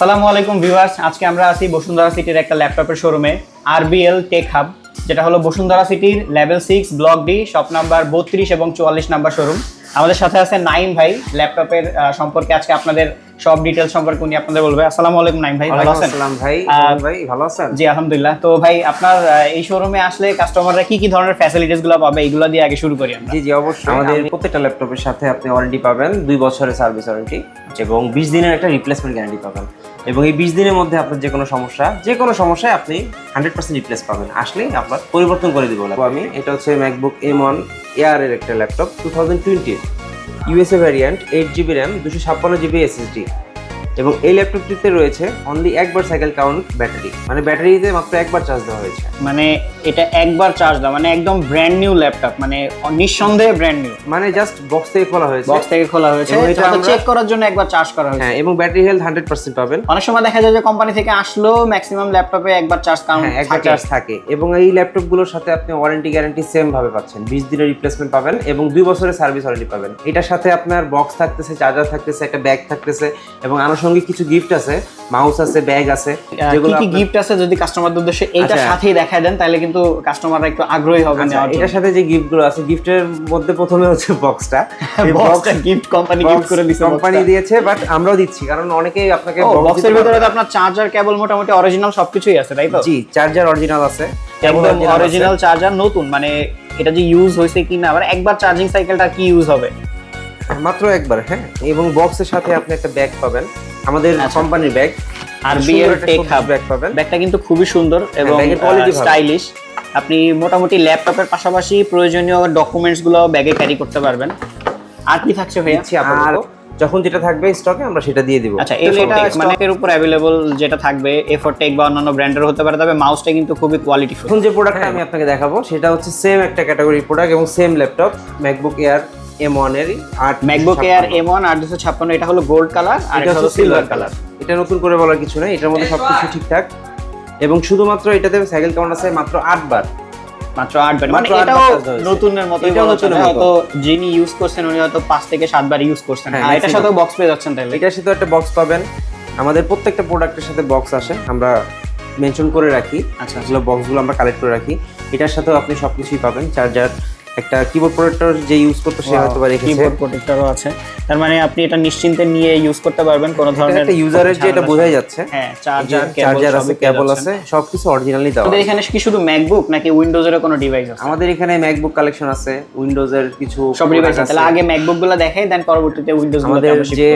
আসসালামু আলাইকুম ভিউয়ার্স, আজকে আমরা আছি বসুন্ধরা সিটির একটা ল্যাপটপের শোরুমে আরবিএল টেক হাব, যেটা হলো বসুন্ধরা সিটির level 6 block D shop number 32 এবং 44 নাম্বার শোরুম। আমাদের সাথে আছে নাইম ভাই। ল্যাপটপের সম্পর্কে আজকে আপনাদের সব ডিটেইলস সম্পর্কে উনি আপনাদের বলবে। আসসালামু আলাইকুম নাইম ভাই, ভালো আছেন? আসসালাম ভাই, ভাই ভালো আছেন? জি আলহামদুলিল্লাহ। তো ভাই আপনার এই শোরুমে আসলে কাস্টমাররা কি কি ধরনের ফ্যাসিলিটিস গুলো পাবে এগুলো দিয়ে আগে শুরু করি আমরা। জি অবশ্যই। আমাদের প্রত্যেকটা ল্যাপটপের সাথে আপনি ওয়ারেন্টি পাবেন, 2 বছরের সার্ভিস ওয়ারেন্টি এবং 20 দিনের একটা রিপ্লেসমেন্ট গ্যারান্টি পাবেন। এবং এই 20 দিনের মধ্যে আপনার যে কোনো সমস্যায় আপনি 100% রিপ্লেস পাবেন। আসলে আপনার পরিবর্তন করে দিব আমি। এটা হচ্ছে ম্যাকবুক M1 এয়ার এর একটা laptop 2020 USA variant, 8GB RAM, 256GB SSD। এবং এই ল্যাপটপটিতে রয়েছে অনলি একবার সাইকেল কাউন্ট ব্যাটারি, মানে ব্যাটারিতে মাত্র একবার চার্জ দেওয়া হয়েছে। মানে এটা একবার চার্জ দাও, মানে একদম ব্র্যান্ড নিউ ল্যাপটপ, মানে নিঃসন্দেহে ব্র্যান্ড নিউ, মানে জাস্ট বক্স থেকে খোলা হয়েছে এবং এটা চেক করার জন্য একবার চার্জ করা হয়েছে। হ্যাঁ, এবং ব্যাটারি হেলথ 100% পাবেন। অনেক সময় দেখা যায় যে কোম্পানি থেকে আসলো ম্যাক্সিমাম ল্যাপটপে একবার চার্জ কাউন্ট থাকে। এবং এই ল্যাপটপগুলোর সাথে আপনি ওয়ারেন্টি গ্যারান্টি সেম ভাবে পাচ্ছেন, 20 দিনের রিপ্লেসমেন্ট পাবেন এবং 2 বছরের সার্ভিস ওয়ারেন্টি পাবেন। এটার সাথে আপনার বক্স থাকতেছে, চার্জার থাকতেছে, একটা ব্যাগ থাকতেছে এবং আনুষঙ্গিক কিছু গিফট আছে, মাউস আছে, ব্যাগ আছে। যেগুলো কি গিফট আছে যদি কাস্টমারদের উদ্দেশ্যে এইটার সাথেই দেখায় দেন তাহলে কিন্তু কাস্টমাররা একটু আগ্রহী হবে নেওয়ার জন্য। এটার সাথে যে গিফটগুলো আছে, গিফটের মধ্যে প্রথমে হচ্ছে বক্সটা। বক্সটা গিফট কোম্পানি গিফট করে দিয়েছে, কোম্পানি দিয়েছে, বাট আমরাও দিচ্ছি, কারণ অনেকেই আপনাকে বক্সের ভিতরে তো আপনার চার্জার কেবল মোটামুটি অরিজিনাল সবকিছই আছে, তাই তো? জি, চার্জার অরিজিনাল আছে, একদম অরিজিনাল চার্জার, নতুন, মানে এটা যে ইউজ হইছে কিনা, আবার একবার চার্জিং সাইকেলটা কি ইউজ হবে? মাত্র একবার। হ্যাঁ, এবং বক্সের সাথে আপনি একটা ব্যাগ পাবেন, আমাদের কোম্পানির bag, RBL tech hub bag পাবেন। ব্যাগটা কিন্তু খুবই সুন্দর এবং স্টাইলিশ। আপনি মোটামুটি ল্যাপটপের পাশাপাশি প্রয়োজনীয় ডকুমেন্টস গুলো ব্যাগে ক্যারি করতে পারবেন। আর কি থাকছে ভাইয়া? আর যখন যেটা থাকবে স্টকে আমরা সেটা দিয়ে দিব। আচ্ছা, এটা মানে এর উপর अवेलेबल যেটা থাকবে এফোর্ট টেক বা অন্যান্য ব্র্যান্ডের হতে পারে, তবে মাউসটা কিন্তু খুবই কোয়ালিটিফুল। এখন যে প্রোডাক্টটা আমি আপনাকে দেখাবো সেটা হচ্ছে সেম একটা ক্যাটাগরি প্রোডাক্ট এবং same laptop, MacBook air M1 এর ম্যাকবুক এয়ার M1 8256। এটা হলো গোল্ড কালার আর এটা হলো সিলভার কালার। এটা নতুন করে বলার কিছু নাই, এটার মধ্যে সবকিছু ঠিকঠাক এবং শুধুমাত্র এটাতে সাইকেল কাউন্ট আছে মাত্র 8 বার। মাত্র 8 বার, মানে এটাও নতুনের মতো। এটা নতুন, হয়তো যিনি ইউজ করছেন উনি হয়তো 5 থেকে 7 বার ইউজ করছেন। আর এটার সাথে বক্স পেয়ে যাচ্ছেন। তাহলে এটার সাথে একটা বক্স পাবেন। আমাদের প্রত্যেকটা প্রোডাক্টের সাথে বক্স আসে, আমরা মেনশন করে রাখি। আচ্ছা, এগুলো বক্সগুলো আমরা কালেক্ট করে রাখি। এটার সাথেও আপনি সবকিছুই পাবেন, চার্জার, একটা কিবোর্ড প্রোটেক্টর যে ইউজ করতে সে হয়তো রেখেছে, কিবোর্ড প্রোটেক্টরও আছে। তার মানে আপনি এটা নিশ্চিন্তে নিয়ে ইউজ করতে পারবেন, কোনো ধরনের একটা ইউজারের যে এটা বোঝাই যাচ্ছে। হ্যাঁ, চার্জার আছে, কেবল আছে, সবকিছু অরিজিনালি দেওয়া। আমাদের এখানে কি শুধু ম্যাকবুক নাকি উইন্ডোজের কোনো ডিভাইস আছে? আমাদের এখানে ম্যাকবুক কালেকশন আছে, উইন্ডোজের কিছু সব ডিভাইস আছে। তাহলে আগে ম্যাকবুকগুলো দেখাই, দেন পরবর্তীতে উইন্ডোজগুলো। আমাদের যে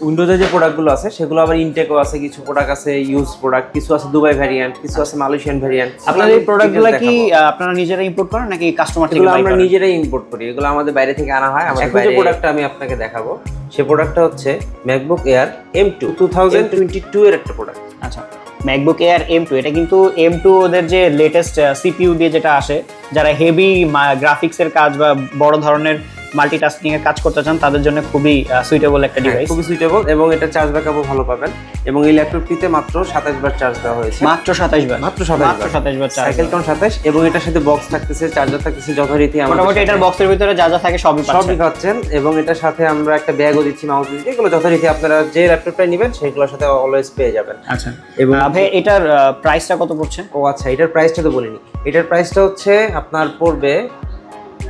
উইন্ডোজের যে প্রোডাক্টগুলো আছে সেগুলো আবার ইনটেকও আছে, কিছু প্রোডাক্ট আছে ইউজ প্রোডাক্ট, কিছু আছে দুবাই ভ্যারিয়েন্ট, কিছু আছে মালয়েশিয়ান ভ্যারিয়েন্ট। আপনাদের এই প্রোডাক্টগুলো কি আপনারা নিজেরা ইম্পোর্ট করেন নাকি কাস্টমার থেকে বাই করেন? আমরা নিজেরাই ইম্পোর্ট করি, এগুলো আমাদের বাইরে থেকে আনা হয়। আমাদের যে প্রোডাক্টটা আমি আপনাকে দেখাবো সেই প্রোডাক্টটা হচ্ছে ম্যাকবুক এয়ার M2 2022 এর একটা প্রোডাক্ট। আচ্ছা, ম্যাকবুক এয়ার M2, এটা কিন্তু M2 ওদের যে লেটেস্ট CPU দিয়ে যেটা আসে, যারা হেভি গ্রাফিক্সের কাজ বা বড় ধরনের মাল্টিটাস্কিং এর কাজ করতে চান তাদের জন্য খুবই সুইটেবল একটা ডিভাইস। খুবই সুইটেবল এবং এটা চার্জ ব্যাকআপও ভালো পাবেন। এবং এই ল্যাপটপটিতে মাত্র 27 বার চার্জ দেওয়া হয়েছে। মাত্র 27 বার? মাত্র 27 বার চার্জ। সাইকেল কাউন্ট 27 এবং এটার সাথে বক্স থাকতেছে, চার্জার থাকতেছে যথারীতি। মোটামুটি এটার বক্সের ভিতরে যা যা থাকে সবই পাচ্ছেন। এবং এটার সাথে আমরা একটা ব্যাগও দিচ্ছি, মাউস দিচ্ছি, এগুলো যথারীতি আপনারা যে ল্যাপটপটা নেবেন সেগুলোর সাথে অলওয়েজ পেয়ে যাবেন। আচ্ছা, এবং ভাই এটার প্রাইসটা কত পড়ছে? ও আচ্ছা, এটার প্রাইসটা তো বলিনি। এটার প্রাইসটা হচ্ছে আপনার পড়বে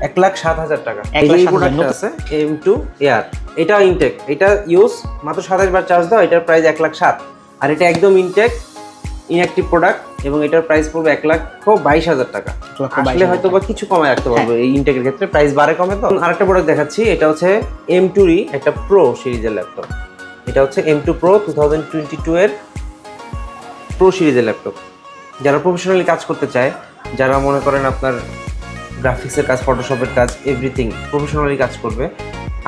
1,07,000 টাকা। এই প্রোডাক্টটা আছে M2 এয়ার, এটা ইনটেক, এটা ইউজ মাত্র 27 বার চার্জ দাও, এটার প্রাইস 1,07,000। আর এটা একদম ইনটেক ইনঅ্যাক্টিভ প্রোডাক্ট এবং এটার প্রাইস পড়বে 1,22,000 টাকা। আসলে হয়তো বা কিছু কমায় রাখতে পারবো এই ইনটেকের ক্ষেত্রে, প্রাইস বাড়ে কমে। তো আরেকটা প্রোডাক্ট দেখাচ্ছি, এটা হচ্ছে M2 একটা প্রো সিরিজের ল্যাপটপ। এটা হচ্ছে M2 Pro 2022 এর প্রো সিরিজের ল্যাপটপ। যারা প্রফেশনালি কাজ করতে চায়, যারা মনে করেন আপনার গ্রাফিক্সের কাজ, ফটোশপের কাজ, এভরিথিং প্রফেশনালি কাজ করবে,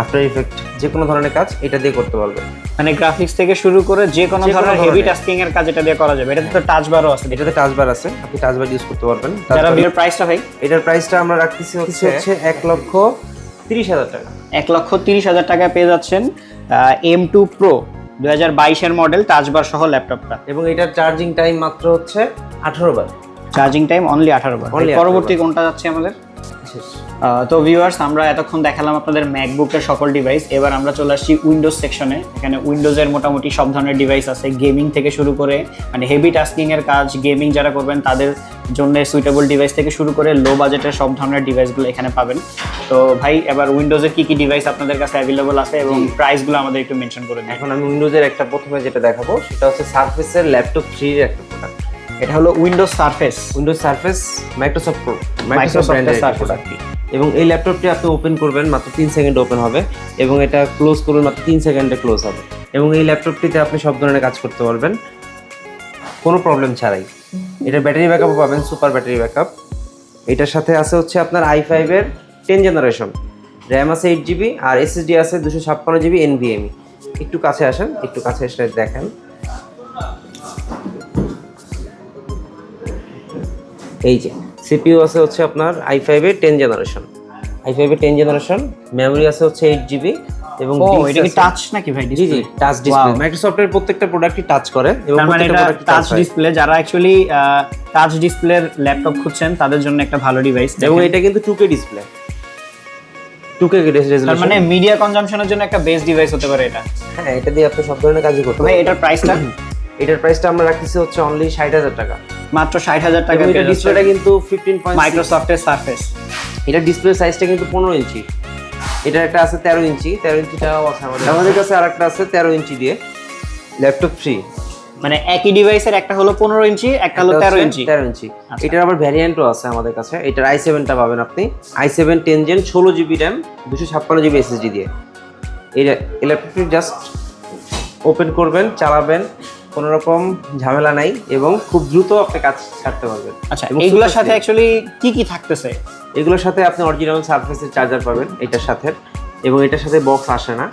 আফটার ইফেক্ট যে কোনো ধরনের কাজ এটা দিয়ে করতে পারবে। মানে গ্রাফিক্স থেকে শুরু করে যে কোনো ধরনের হেভি টাস্কিং এর কাজ এটা দিয়ে করা যাবে। এটাতে তো টাচ বারও আছে। এটাতে টাচ বার আছে, আপনি টাচ বার ইউজ করতে পারবেন। যারা এর প্রাইসটা ভাই? এটার প্রাইসটা আমরা রাখতেছি হচ্ছে 1,30,000 টাকা। 1,30,000 টাকায় পেয়ে যাচ্ছেন M2 Pro 2022 এর মডেল, টাচ বার সহ ল্যাপটপটা। এবং এটার চার্জিং টাইম মাত্র হচ্ছে 18 বার। চার্জিং টাইম অনলি 18 বার। পরবর্তী কোনটা যাচ্ছে আমাদের? শেষ। তো ভিউয়ার্স, আমরা এতক্ষণ দেখালাম আপনাদের ম্যাকবুকের সকল ডিভাইস। এবার আমরা চলে আসছি উইন্ডোজ সেকশনে। এখানে উইন্ডোজের মোটামুটি সব ধরনের ডিভাইস আছে, গেমিং থেকে শুরু করে মানে হেভি টাস্কিং এর কাজ, গেমিং যারা করবেন তাদের জন্য সুইটেবল ডিভাইস থেকে শুরু করে লো বাজেটের সব ধরনের ডিভাইসগুলো এখানে পাবেন। তো ভাই, এবার উইন্ডোজের কি কি ডিভাইস আপনাদের কাছে অ্যাভেলেবল আছে এবং প্রাইসগুলো আমাদের একটু মেনশন করে দিন। এখন আমি উইন্ডোজের একটা প্রথমে যেটা দেখাবো সেটা হচ্ছে সারফেসের ল্যাপটপ 3 এর একটা প্রোডাক্ট। এটা হলো উইন্ডোজ সারফেস মাইক্রোসফট ব্র্যান্ডের একটা প্রোডাক্ট। এবং এই ল্যাপটপটি আপনি ওপেন করবেন মাত্র 3 সেকেন্ডে ওপেন হবে এবং এটা ক্লোজ করবেন মাত্র 3 সেকেন্ডে ক্লোজ হবে। এবং এই ল্যাপটপটিতে আপনি সব ধরনের কাজ করতে পারবেন কোনো প্রবলেম ছাড়াই। এটা ব্যাটারি ব্যাকআপও পাবেন, সুপার ব্যাটারি ব্যাকআপ। এটার সাথে আছে হচ্ছে আপনার i5 এর 10 জেনারেশন, র্যাম আছে 8GB আর SSD আছে 256GB NVMe। একটু কাছে আসেন, একটু কাছে এসে দেখেন। এই যে সিপিইউ আছে হচ্ছে আপনার i5 এর 10 জেনারেশন, মেমোরি আছে হচ্ছে 8GB এবং এটা কি টাচ নাকি ভাই? জি জি, টাচ ডিসপ্লে। মাইক্রোসফটের প্রত্যেকটা প্রোডাক্টই টাচ করে এবং মানে প্রত্যেকটা এটা প্রোডাক্টই টাচ ডিসপ্লে। যারা অ্যাকচুয়ালি টাচ ডিসপ্লের ল্যাপটপ খুঁজছেন তাদের জন্য একটা ভালো ডিভাইস। এবং এটা কিন্তু 2K ডিসপ্লে, 2K রেজোলিউশন। তার মানে মিডিয়া কনজাম্পশনের জন্য একটা বেস্ট ডিভাইস হতে পারে এটা। হ্যাঁ, এটা দিয়ে আপনি সব ধরনের কাজই করতে ভাই, পারবেন। এটার প্রাইসটা আমরা রাখতেছি হচ্ছে অনলি 60,000 টাকা, মাত্র 60,000 টাকা। এটা ডিসপ্লেটা কিন্তু 15.6 মাইক্রোসফটের সারফেস। এটা ডিসপ্লে সাইজটা কিন্তু 15 ইঞ্চি। এটা একটা আছে 13 ইঞ্চি, 13 ইঞ্চিটাও আছে আমাদের কাছে। আরেকটা আছে 13 ইঞ্চি দিয়ে ল্যাপটপ ফ্রি। মানে একই ডিভাইসের একটা হলো 15 ইঞ্চি, একটা হলো 13 ইঞ্চি। এটার আবার ভ্যারিয়েন্টও আছে আমাদের কাছে। এটার i7টা পাবেন আপনি, i7 10 gen 16GB RAM 256GB SSD দিয়ে। এই ল্যাপটপটি জাস্ট ওপেন করবেন, চালাবেন, কোনো রকম ঝামেলা নাই এবং খুব দ্রুত আপনি কাজ ছাড়তে পারবেন। আচ্ছা, এগুলোর সাথে অ্যাকচুয়ালি কি কি থাকতেছে? এগুলোর সাথে আপনি অরিজিনাল সারফেসের চার্জার পাবেন এটার সাথে, এবং এটার সাথে বক্স আসে না,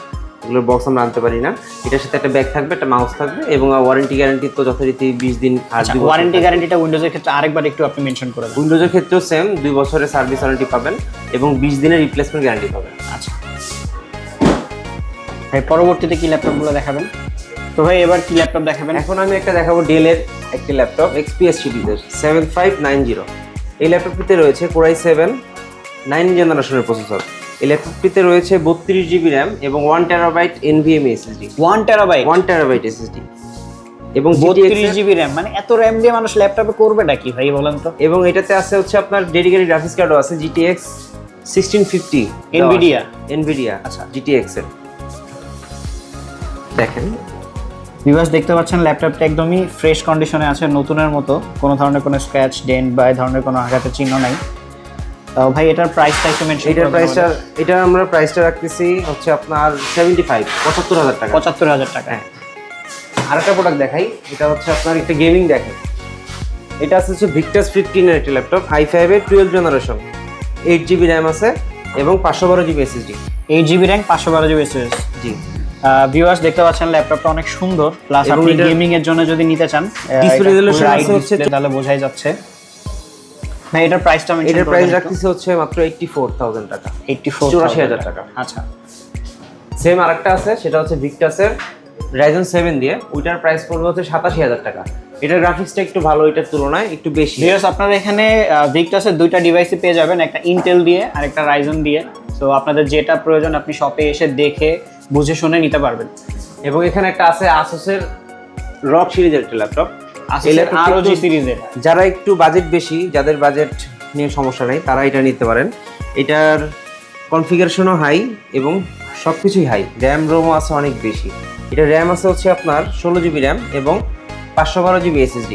এগুলোর বক্স আমরা আনতে পারি না। এটার সাথে একটা ব্যাগ থাকবে, একটা মাউস থাকবে এবং ওয়ারেন্টি গ্যারান্টি তো যথারীতি 20 দিন। আর ওয়ারেন্টি গ্যারান্টিটা উইন্ডোজের ক্ষেত্রে আরেকবার একটু আপনি মেনশন করে দেন। উইন্ডোজের ক্ষেত্রেও সেম, 2 বছরের সার্ভিস ওয়ারেন্টি পাবেন এবং 20 দিনের রিপ্লেসমেন্ট গ্যারান্টি পাবেন। আচ্ছা ভাই, পরবর্তীতে কি ল্যাপটপগুলো দেখাবেন? তো ভাই, এবার কি ল্যাপটপ দেখাবেন? এখন আমি একটা দেখাবো ডেলের একটি ল্যাপটপ, XPS সিরিজের 7590। এই ল্যাপটপটিতে রয়েছে Core i7 9 জেনারেশনের প্রসেসর। এই ল্যাপটপটিতে রয়েছে 32GB র্যাম এবং 1TB NVMe SSD। 1TB SSD এবং 32GB র্যাম। মানে এত র্যাম দিয়ে মানুষ ল্যাপটপে করবেটা কি ভাই বলেন তো? এবং এটাতে আছে হচ্ছে আপনার ডেডিকেটেড গ্রাফিক্স কার্ডও আছে, GTX 1650 NVIDIA। আচ্ছা, GTX এর দেখেন ভিউয়ার্স, দেখতে পাচ্ছেন ল্যাপটপটা একদমই ফ্রেশ কন্ডিশনে আছে, নতুনের মতো। কোনো ধরনের কোনো স্ক্র্যাচ, ডেন্ট বা এই ধরনের কোনো আঘাতের চিহ্ন নাই। তাও ভাই, এটার প্রাইসটা একটু মেনশন করুন। এটা আমরা প্রাইসটা রাখতেছি হচ্ছে আপনার 75000 টাকা। 75000 টাকা। হ্যাঁ, আরেকটা প্রোডাক্ট দেখাই। এটা হচ্ছে আপনার একটা গেমিং দেখেন। এটা আছে হচ্ছে ভিক্টাস 15 এর একটা ল্যাপটপ, i5 এর 12 জেনারেশন, 8GB র্যাম আছে এবং 512GB SSD। 8GB RAM, 512GB SSD। জি ভিউয়ার্স, দেখতে পাচ্ছেন ল্যাপটপটা অনেক সুন্দর। প্লাস আপনি গেমিং এর জন্য যদি নিতে চান, ডিসপ্লে রেজোলিউশন আছে হচ্ছে, তাহলে বোঝাই যাচ্ছে। ভাই, এটার প্রাইসটা আমি এটার প্রাইস রাখতেছি হচ্ছে মাত্র 84000 টাকা। 84000 টাকা। আচ্ছা, সেম আরেকটা আছে, সেটা হচ্ছে ভিক্টাসের Ryzen 7 দিয়ে। ওইটার প্রাইস পড়বে হচ্ছে 87000 টাকা। এটার গ্রাফিক্সটা একটু ভালো, এটার তুলনায় একটু বেশি। ভিউয়ার্স, আপনারা এখানে ভিক্টাসের দুইটা ডিভাইসই পেয়ে যাবেন, একটা ইন্টেল দিয়ে আর একটা রাইজন দিয়ে। সো আপনাদের যেটা প্রয়োজন আপনি শপে এসে দেখে বুঝে শুনে নিতে পারবেন। এবং এখানে একটা আছে আসুসের রক সিরিজের একটা ল্যাপটপ, ROG সিরিজের। যারা একটু বাজেট বেশি, যাদের বাজেট নিয়ে সমস্যা নেই, তারা এটা নিতে পারেন। এটার কনফিগারেশনও হাই এবং সব কিছুই হাই, র্যাম রোমও আছে অনেক বেশি। এটা র্যাম আছে হচ্ছে আপনার 16GB র্যাম এবং 512GB SSD।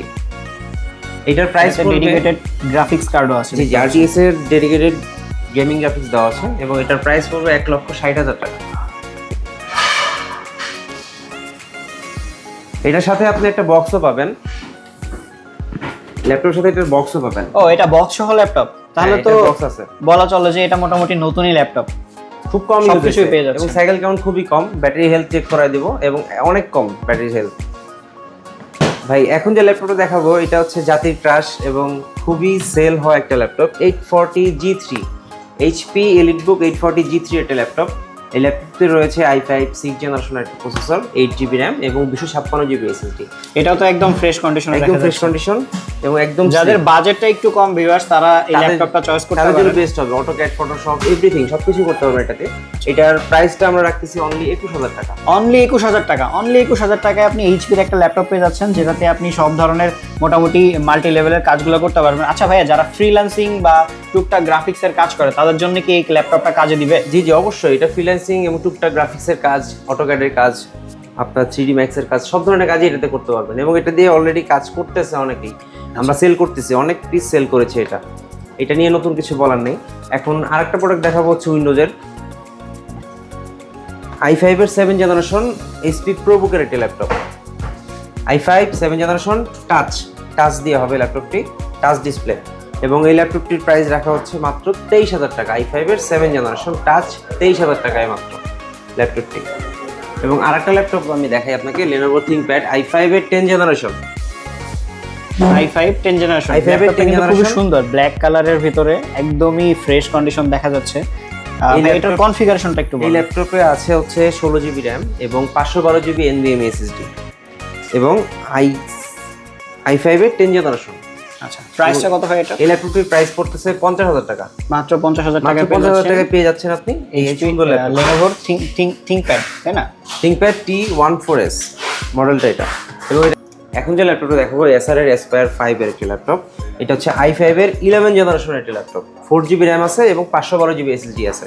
এটার প্রাইস ডেডিকেটেড গ্রাফিক্স কার্ডও আছে। জি, RTX এর ডেডিকেটেড গেমিং গ্রাফিক্স দেওয়া আছে এবং এটার প্রাইস পড়বে 1,60,000 টাকা। এটার সাথে আপনি একটা বক্সও পাবেন, ল্যাপটপের সাথে একটা বক্সও পাবেন। ও, এটা বক্স সহ ল্যাপটপ? তাহলে তো বক্স আছে, বলা চলে যে এটা মোটামুটি নতুনই ল্যাপটপ। খুব কম সবকিছুই পেয়ে যাচ্ছে এবং সাইকেল কাউন্ট খুবই কম, ব্যাটারি হেলথ চেক করাই দেব এবং অনেক কম ব্যাটারি হেলথ। ভাই, এখন যে ল্যাপটপটা দেখাবো এটা হচ্ছে জাতির ক্রাশ এবং খুবই সেল হয় একটা laptop, 840G3 HP EliteBook 840G3 একটা ল্যাপটপ। এই ল্যাপটপটিতে রয়েছে i5 6 জেনারেশনের একটা প্রসেসর, 8GB RAM এবং 256GB SSD। এটাও তো একদম ফ্রেশ কন্ডিশনে একদম ফ্রেশ কন্ডিশন এবং একদম যাদের বাজেটটা একটু কম ভিউয়ার্স তারা এই ল্যাপটপটা চয়েস করতে তাদের পারেন। জন্য বেস্ট হবে, অটোক্যাড, ফটোশপ, এভরিথিং সবকিছু করতে পারবেন এটাতে। এটার প্রাইসটা আমরা রাখতেছি অনলি 21000 টাকা। অনলি 21000 টাকা, অনলি 21000 টাকায় আপনি এইচপির একটা ল্যাপটপ পেয়ে যাচ্ছেন, যেটাতে আপনি সব ধরনের মোটামুটি মাল্টি লেভেলের কাজগুলো করতে পারবেন। আচ্ছা ভাইয়া, যারা ফ্রিল্যান্সিং বা টুকটাক গ্রাফিক্সের কাজ করে তাদের জন্য কি এই ল্যাপটপটা কাজে দিবে? জি জি অবশ্যই, এটা ফ্রিল্যান্সিং এবং টুকটাক গ্রাফিক্সের কাজ, অটোক্যাডের কাজ, আপনার 3D Max এর কাজ, সব ধরনের কাজই এটাতে করতে পারবেন এবং এটা দিয়ে অলরেডি কাজ করতেছে অনেকেই। আমরা সেল করতেছি, অনেক পিস সেল করেছে এটা নিয়ে নতুন কিছু বলার নেই। এখন আরেকটা প্রোডাক্ট দেখাবো হচ্ছে উইন্ডোজের i5 এর 7 জেনারেশন HP ProBook এর একটি ল্যাপটপ। i5 7 জেনারেশন টাচ দিয়ে হবে ল্যাপটপটি, টাচ ডিসপ্লে, এবং এই ল্যাপটপটির প্রাইস রাখা হচ্ছে মাত্র 23000 টাকা। i5 এর 7 জেনারেশন টাচ 23000 টাকায় মাত্র ল্যাপটপটি। এবং আরেকটা ল্যাপটপ আমি দেখাই আপনাকে, Lenovo ThinkPad i5 এর 10 জেনারেশন। i5 10 জেনারেশন, i5 এর 10 খুব জেনারেশন, সুন্দর ব্ল্যাক কালারের ভিতরে একদমই ফ্রেশ কন্ডিশন দেখা যাচ্ছে। এটার কনফিগারেশনটা একটু এই বলুন। ল্যাপটপে আছে হচ্ছে 16GB RAM এবং 512GB NVMe SSD এবং i5 এর 10 জেনারেশন। আচ্ছা, প্রাইসটা কত হয় এটা? এই ল্যাপটপটির প্রাইস পড়তেছে 50000 টাকা। মাত্র 50000 টাকা মাত্র 50000 টাকায় পেয়ে যাচ্ছেন আপনি এই সুন্দর ল্যাপটপ। Lenovo ThinkPad, তাই না? ThinkPad T14S মডেলটা এটা। এবং এখন যে ল্যাপটপটা দেখাবো Acer এর Aspire 5 এর একটি ল্যাপটপ। এটা হচ্ছে i5 এর 11 জেনারেশনের একটি ল্যাপটপ, 4GB RAM আছে এবং 512GB SSD আছে।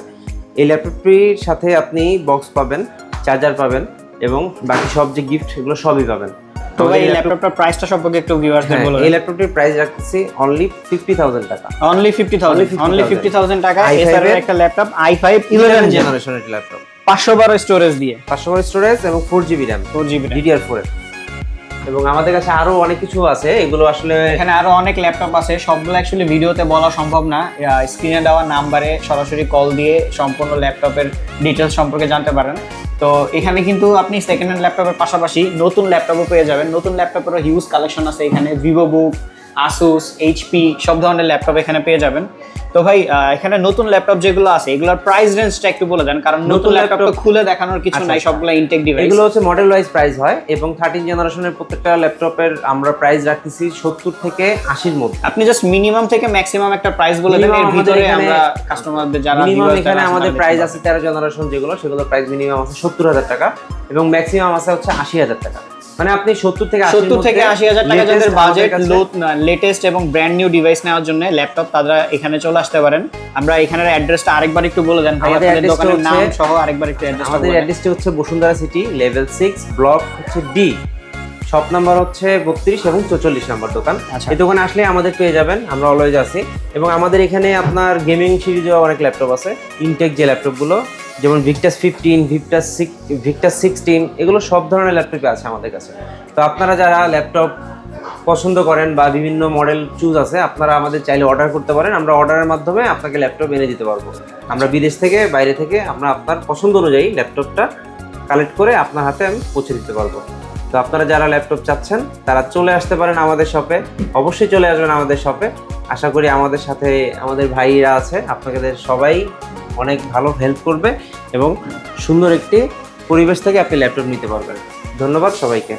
এই ল্যাপটপটির সাথে আপনি বক্স পাবেন, চার্জার পাবেন এবং বাকি সব যে গিফট এগুলো সবই পাবেন। তো ভাই এই ল্যাপটপটার প্রাইসটা সম্পর্কে একটু ভিউয়ারদের বলুন। এই ল্যাপটপটির প্রাইস রাখতেছি অনলি 50000 টাকা। অনলি 50000 টাকা Acer এর একটা ল্যাপটপ i5 11 জেনারেশনের একটি ল্যাপটপ, 512 স্টোরেজ দিয়ে, 512 স্টোরেজ এবং 4GB RAM, 4GB DDR4 এর। এবং আমাদের কাছে আরো অনেক কিছু আছে, এগুলো আসলে এখানে আরো অনেক ল্যাপটপ আছে, সবগুলো অ্যাকচুয়ালি ভিডিওতে বলা সম্ভব না। স্ক্রিনে দেওয়া নাম্বারে সরাসরি কল দিয়ে সম্পূর্ণ ল্যাপটপের ডিটেলস সম্পর্কে জানতে পারেন। তো এখানে কিন্তু আপনি সেকেন্ড হ্যান্ড ল্যাপটপের পাশাপাশি নতুন ল্যাপটপও পেয়ে যাবেন। নতুন ল্যাপটপেরও হিউজ কালেকশন আছে এখানে, ভিভোবুক, আসুস, এইচপি সব ধরনের ল্যাপটপ এখানে পেয়ে যাবেন। তো ভাই এখানে নতুন ল্যাপটপ যেগুলো আছে এগুলোর প্রাইস রেঞ্জটা একটু বলে দেন, কারণ নতুন ল্যাপটপ তো খুলে দেখানোর কিছু নাই, সবগুলো ইনটেক ডিভাইস। এগুলো হচ্ছে মডেল ওয়াইজ প্রাইস হয় এবং 13 জেনারেশনের প্রত্যেকটা ল্যাপটপের আমরা প্রাইস রাখতেছি 70 থেকে 80 এর মধ্যে। আপনি জাস্ট মিনিমাম থেকে ম্যাক্সিমাম একটা প্রাইস বলে দেন, এর ভিতরে আমরা কাস্টমারদের যারা মিনিমাম এখানে আমাদের প্রাইস আছে 13 জেনারেশন যেগুলো, সেগুলো প্রাইস মিনিমাম আছে 70000 টাকা এবং ম্যাক্সিমাম আছে হচ্ছে 80000 টাকা। মানে আপনি 70 থেকে 80000 টাকা যাদের বাজেট লেটেস্ট এবং ব্র্যান্ড নিউ ডিভাইস নেওয়ার জন্য ল্যাপটপ, তারা এখানে চলে আসতে পারেন। আমরা এখানের অ্যাড্রেসটা আরেকবার একটু বলে দেন ভাই, আপনাদের দোকানের নাম সহ আরেকবার একটু অ্যাড্রেসটা বলেন। আমাদের অ্যাড্রেসটি হচ্ছে বসুন্ধরা সিটি, লেভেল 6, ব্লক হচ্ছে ডি, শপ নাম্বার হচ্ছে 32 এবং 44 নাম্বার দোকান। এই দোকানে আসলে আমাদের পেয়ে যাবেন, আমরা অলওয়েজ আছি। এবং আমাদের এখানে আপনার গেমিং সিরিজেও অনেক ল্যাপটপ আছে, ইনটেক যে ল্যাপটপগুলো, যেমন ভিক্টাস 15, ভিক্টাস 16, এগুলো সব ধরনের ল্যাপটপই আছে আমাদের কাছে। তো আপনারা যারা ল্যাপটপ পছন্দ করেন বা বিভিন্ন মডেল চুজ আছে, আপনারা আমাদের চাইলে অর্ডার করতে পারেন। আমরা অর্ডারের মাধ্যমে আপনাকে ল্যাপটপ এনে দিতে পারবো। আমরা বিদেশ থেকে, বাইরে থেকে আমরা আপনার পছন্দ অনুযায়ী ল্যাপটপটা কালেক্ট করে আপনার হাতে আমি পৌঁছে দিতে পারবো। তো আপনারা যারা ল্যাপটপ চাচ্ছেন তারা চলে আসতে পারেন আমাদের শপে, অবশ্যই চলে আসবেন আমাদের শপে। আশা করি আমাদের সাথে আমাদের ভাইরা আছে, আপনাদের সবাই অনেক ভালো হেল্প করবে এবং সুন্দর একটি পরিবেশ থেকে আপনি ল্যাপটপ নিতে পারবেন। ধন্যবাদ সবাইকে।